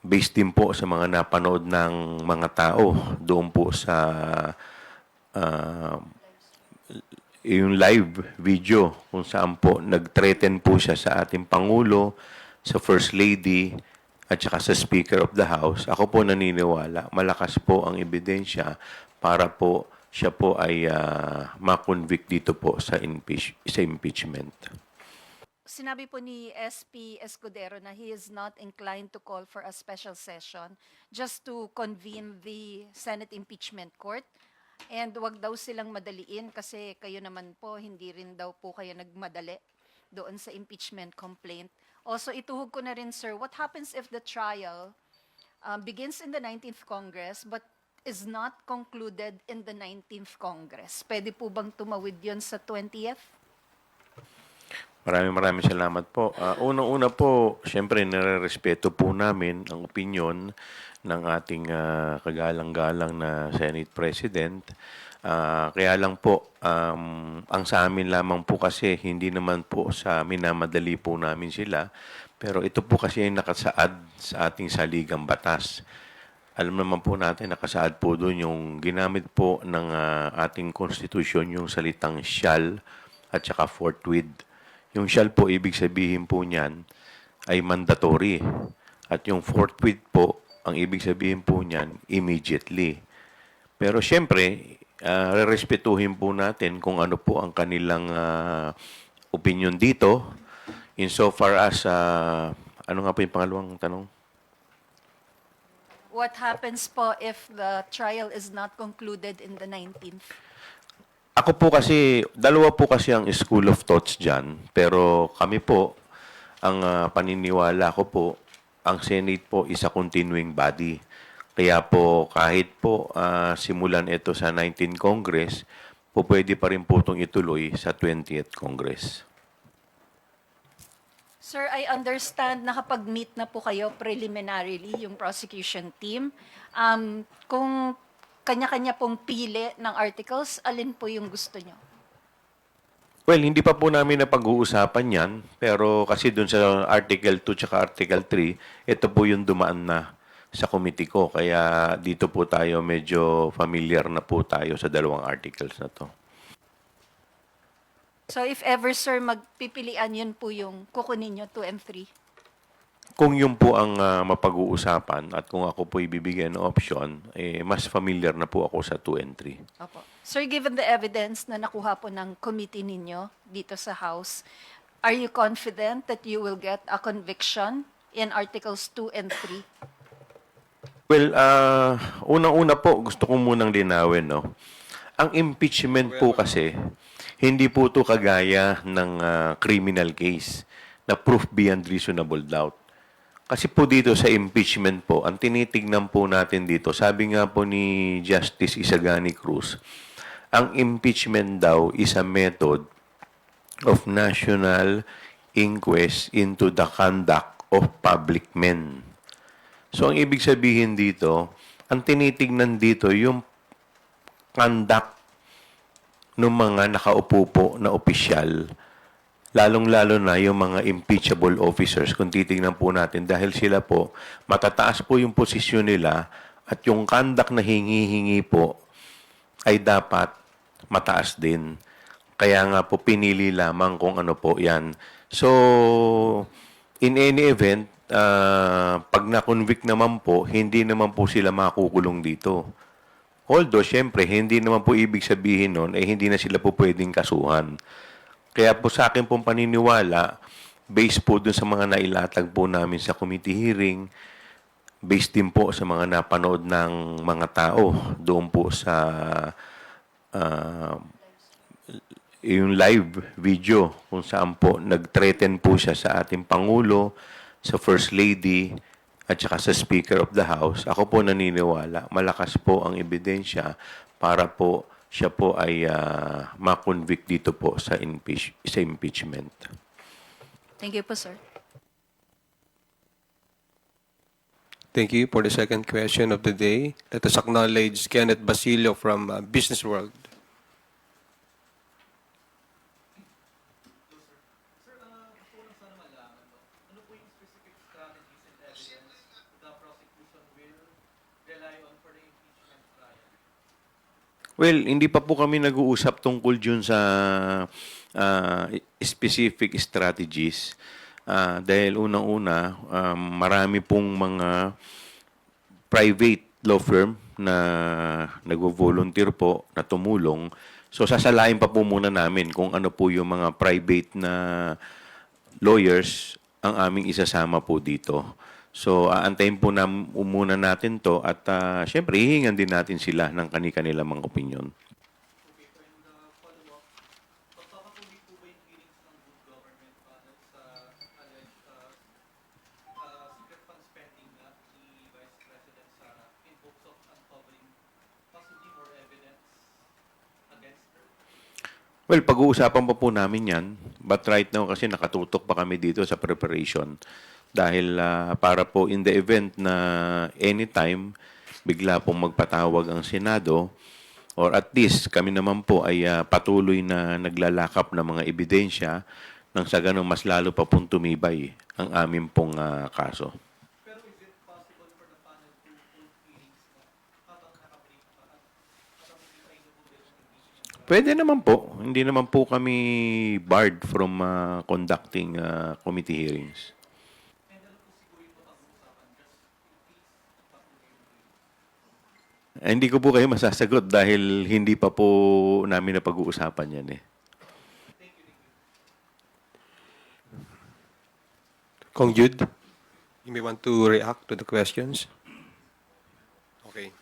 based din po sa mga napanood ng mga tao doon po sa ah, yung live video kung saan po nag-threaten po siya sa ating Pangulo, sa First Lady, at saka sa Speaker of the House. Ako po naniniwala, malakas po ang ebidensya para po siya po ay ma-convict dito po sa impeachment. Sinabi po ni SP Escudero na he is not inclined to call for a special session just to convene the Senate Impeachment Court. And wag daw silang madaliin kasi kayo naman po, hindi rin daw po kayo nagmadali doon sa impeachment complaint. Also, ituhog ko na rin, sir, what happens if the trial begins in the 19th Congress but is not concluded in the 19th Congress? Pwede po bang tumawid yon sa 20th? Maraming salamat po. Unang-una po, siyempre nare-respeto po namin ang opinyon ng ating kagalang-galang na Senate President. Kaya lang po, ang sa amin lamang po kasi, hindi naman po sa minamadali po namin sila. Pero ito po kasi ay nakasaad sa ating saligang batas. Alam naman po natin, nakasaad po doon yung ginamit po ng ating konstitusyon, yung salitang shall at saka forthwith. Yung shall po, ibig sabihin po niyan ay mandatory. At yung forthwith po, ang ibig sabihin po niyan, immediately. Pero siyempre, rerespetuhin po natin kung ano po ang kanilang opinion dito. Insofar as, ano nga po yung pangalawang tanong? What happens po if the trial is not concluded in the 19th? Ako po kasi, dalawa po kasi ang school of thoughts dyan. Pero kami po, ang paniniwala ko po, ang Senate po is a continuing body. Kaya po, kahit po simulan ito sa 19th Congress, po pwede pa rin po itong ituloy sa 20th Congress. Sir, I understand nakapag-meet na po kayo preliminarily, yung prosecution team. Kung kanya-kanya pong pili ng articles, alin po yung gusto nyo? Well, hindi pa po namin napag-uusapan yan, pero kasi dun sa Article 2 tsaka Article 3, ito po yung dumaan na sa committee ko. Kaya dito po tayo medyo familiar na po tayo sa dalawang articles na to. So if ever, sir, magpipilian, yun po yung kukunin nyo, 2 and 3. Kung yun po ang mapag-uusapan at kung ako po ibibigyan ng option, mas familiar na po ako sa 2 and 3. Opo. Sir, given the evidence na nakuha po ng committee ninyo dito sa House, are you confident that you will get a conviction in Articles 2 and 3? Well, unang-una po, gusto ko munang linawin, no? Ang impeachment po kasi, hindi po ito kagaya ng criminal case na proof beyond reasonable doubt. Kasi po dito sa impeachment po, ang tinitignan po natin dito, sabi nga po ni Justice Isagani Cruz, ang impeachment daw is a method of national inquest into the conduct of public men. So, ang ibig sabihin dito, ang tinitignan dito yung conduct ng mga nakaupo po na opisyal, lalong-lalo na yung mga impeachable officers, kung titignan po natin, dahil sila po, matataas po yung posisyon nila at yung conduct na hingi-hingi po ay dapat mataas din. Kaya nga po, pinili lamang kung ano po yan. So, in any event, pag na-convict naman po, hindi naman po sila makukulong dito. Although, syempre, hindi naman po ibig sabihin nun, hindi na sila po pwedeng kasuhan. Kaya po sa akin pong paniniwala, based po dun sa mga nailatag po namin sa committee hearing, based din po sa mga napanood ng mga tao doon po sa yung live video kung saan po nag-threaten po siya sa ating Pangulo, sa First Lady, at saka sa Speaker of the House. Ako po naniniwala, malakas po ang ebidensya para po siya po ay ma-convict dito po sa impeachment. Thank you po, sir. Thank you. For the second question of the day, let us acknowledge Kenneth Basilio from Business World. Well, hindi pa po kami nag-uusap tungkol dun sa specific strategies. Dahil unang-una, marami pong mga private law firm na nagvo-volunteer po na tumulong. So sasalain pa po muna namin kung ano po yung mga private na lawyers ang aming isasama po dito. So aantayin po muna natin to at syempre hihingan din natin sila ng kani-kanilang mga opinion. Well, pag-uusapan pa po namin yan. But right now kasi nakatutok pa kami dito sa preparation. Dahil para po in the event na anytime bigla pong magpatawag ang Senado or at least kami naman po ay patuloy na naglalakap ng mga ebidensya nang sa ganun mas lalo pa pong tumibay ang amin pong kaso. Pwede naman po. Hindi naman po kami barred from conducting committee hearings. Hindi ko po kayo masasagot dahil hindi pa po namin napag-uusapan yan eh. Kong Jude, you may want to react to the questions. Okay.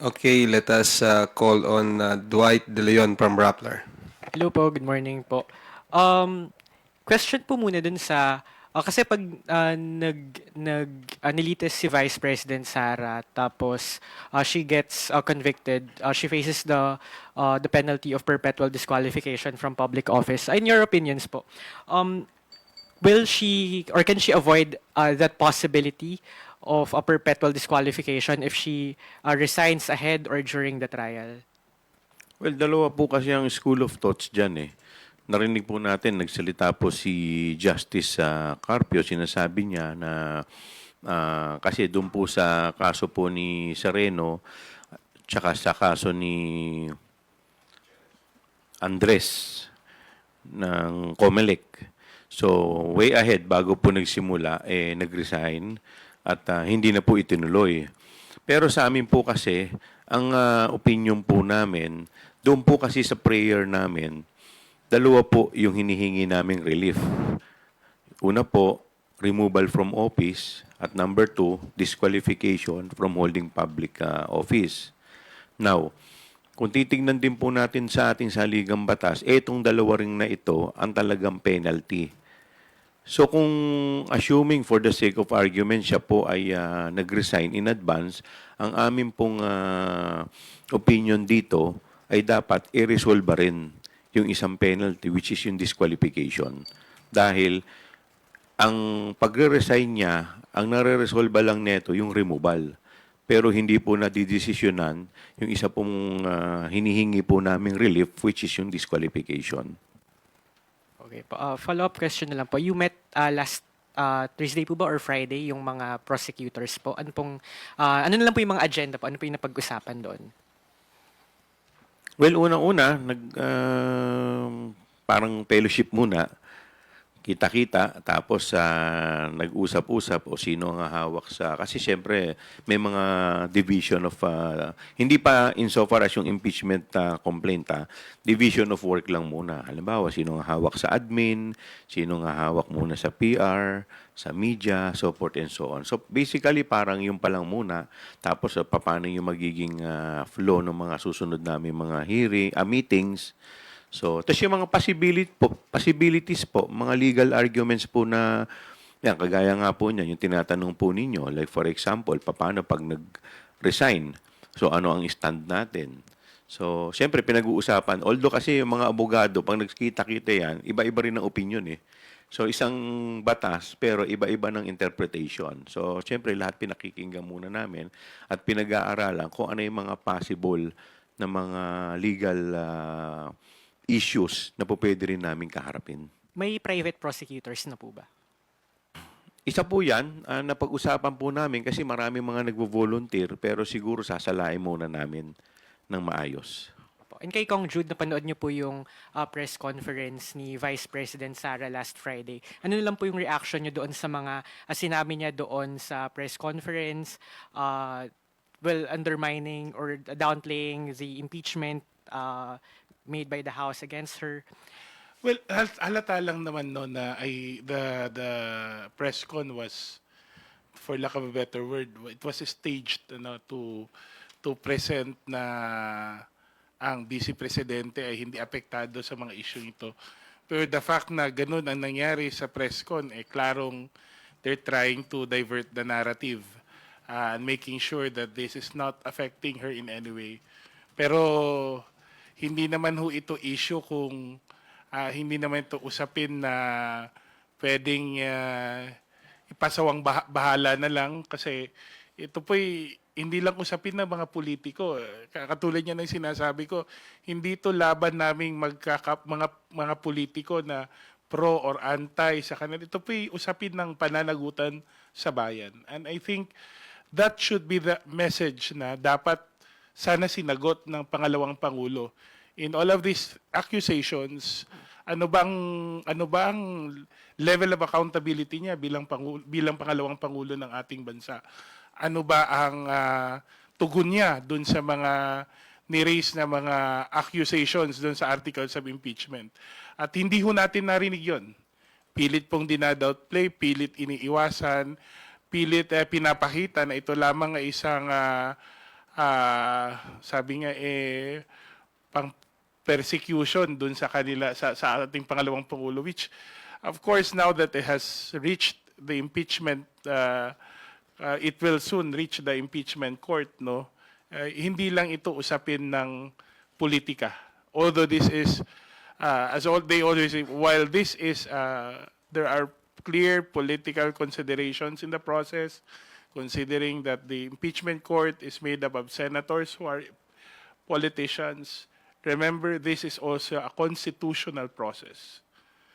Okay, let us call on Dwight De Leon from Rappler. Hello po, good morning po. Question po muna dun sa kasi pag nilitis si Vice President Sara tapos she gets convicted, she faces the penalty of perpetual disqualification from public office. In your opinions po, will she or can she avoid that possibility of a perpetual disqualification if she resigns ahead or during the trial? Well, dalawa po kasi ang school of thoughts dyan eh. Narinig po natin, nagsalita po si Justice Carpio, sinasabi niya na kasi doon po sa kaso po ni Sereno, tsaka sa kaso ni Andres ng Comelec. So, way ahead, bago po nagsimula, nag-resign at hindi na po itinuloy. Pero sa amin po kasi, ang opinion po namin, doon po kasi sa prayer namin, dalawa po yung hinihingi naming relief. Una po, removal from office. At number 2, disqualification from holding public office. Now, kung titignan din po natin sa ating saligang batas, itong dalawa ring na ito ang talagang penalty. So kung assuming for the sake of argument siya po ay nag-resign in advance, ang amin pong opinion dito ay dapat i-resolve rin yung isang penalty which is yung disqualification. Dahil ang pagre-resign niya, ang nare-resolve lang neto yung removal. Pero hindi po nadidesisyonan yung isa pong hinihingi po naming relief which is yung disqualification. Okay po. Follow-up question na lang po. You met last Thursday po ba or Friday yung mga prosecutors po? Ano na lang po yung mga agenda po? Ano po yung napag-usapan doon? Well, unang-una, parang fellowship muna. Kita-kita, tapos nag-usap-usap o sino ang hawak sa... Kasi siyempre, may mga division of... hindi pa insofar as yung impeachment complaint, division of work lang muna. Halimbawa, sino ang hawak sa admin, sino ang hawak muna sa PR, sa media, so forth and so on. So basically, parang yung pa lang muna. Tapos, paano yung magiging flow ng mga susunod namin mga meetings. So, tapos yung mga possibilities po, mga legal arguments po na, yan, kagaya nga po niyan, yung tinatanong po ninyo, like for example, paano pag nag-resign? So, ano ang stand natin? So, siyempre, pinag-uusapan. Although kasi yung mga abogado, pag nagkita-kita yan, iba-iba rin ang opinion eh. So, isang batas, pero iba-iba ng interpretation. So, siyempre, lahat pinakikinggan muna namin at pinag-aaralan kung ano yung mga possible na mga legal issues na po pwede rin namin kaharapin. May private prosecutors na po ba? Isa po yan, napag-usapan po namin kasi marami mga nagvo-volunteer pero siguro sasalain muna namin ng maayos. And kay Kong Jude, napanood niyo po yung press conference ni Vice President Sara last Friday. Ano lang po yung reaction niyo doon sa mga sinabi niya doon sa press conference, undermining or downplaying the impeachment made by the House against her? Well, halata lang naman no na the press con was, for lack of a better word, it was staged to present na ang Vice Presidente ay hindi apektado sa mga issue ito. Pero the fact na ganun ang nangyari sa press con, klarong they're trying to divert the narrative and making sure that this is not affecting her in any way. Pero hindi naman ho ito issue kung hindi naman ito usapin na pwedeng ipasawang bahala na lang kasi ito po'y hindi lang usapin ng mga politiko. Katulad niya ng sinasabi ko, hindi ito laban naming mga politiko na pro or anti sa kanila. Ito po'y usapin ng pananagutan sa bayan. And I think that should be the message na dapat sana sinagot ng pangalawang Pangulo. In all of these accusations, ano bang level of accountability niya bilang pangalawang Pangulo ng ating bansa? Ano ba ang tugon niya dun sa mga ni-raise na mga accusations dun sa articles of impeachment? At hindi ho natin narinig yon. Pilit pong dinadoutplay, pilit iniiwasan, pilit pinapakita na ito lamang ay isang sabi nga pang persecution dun sa kanila sa ating pangalawang Pangulo, which of course now that it has reached the impeachment it will soon reach the impeachment court, no? Hindi lang ito usapin ng politika. Although this is they always say, while this is there are clear political considerations in the process, considering that the impeachment court is made up of senators who are politicians. Remember, this is also a constitutional process.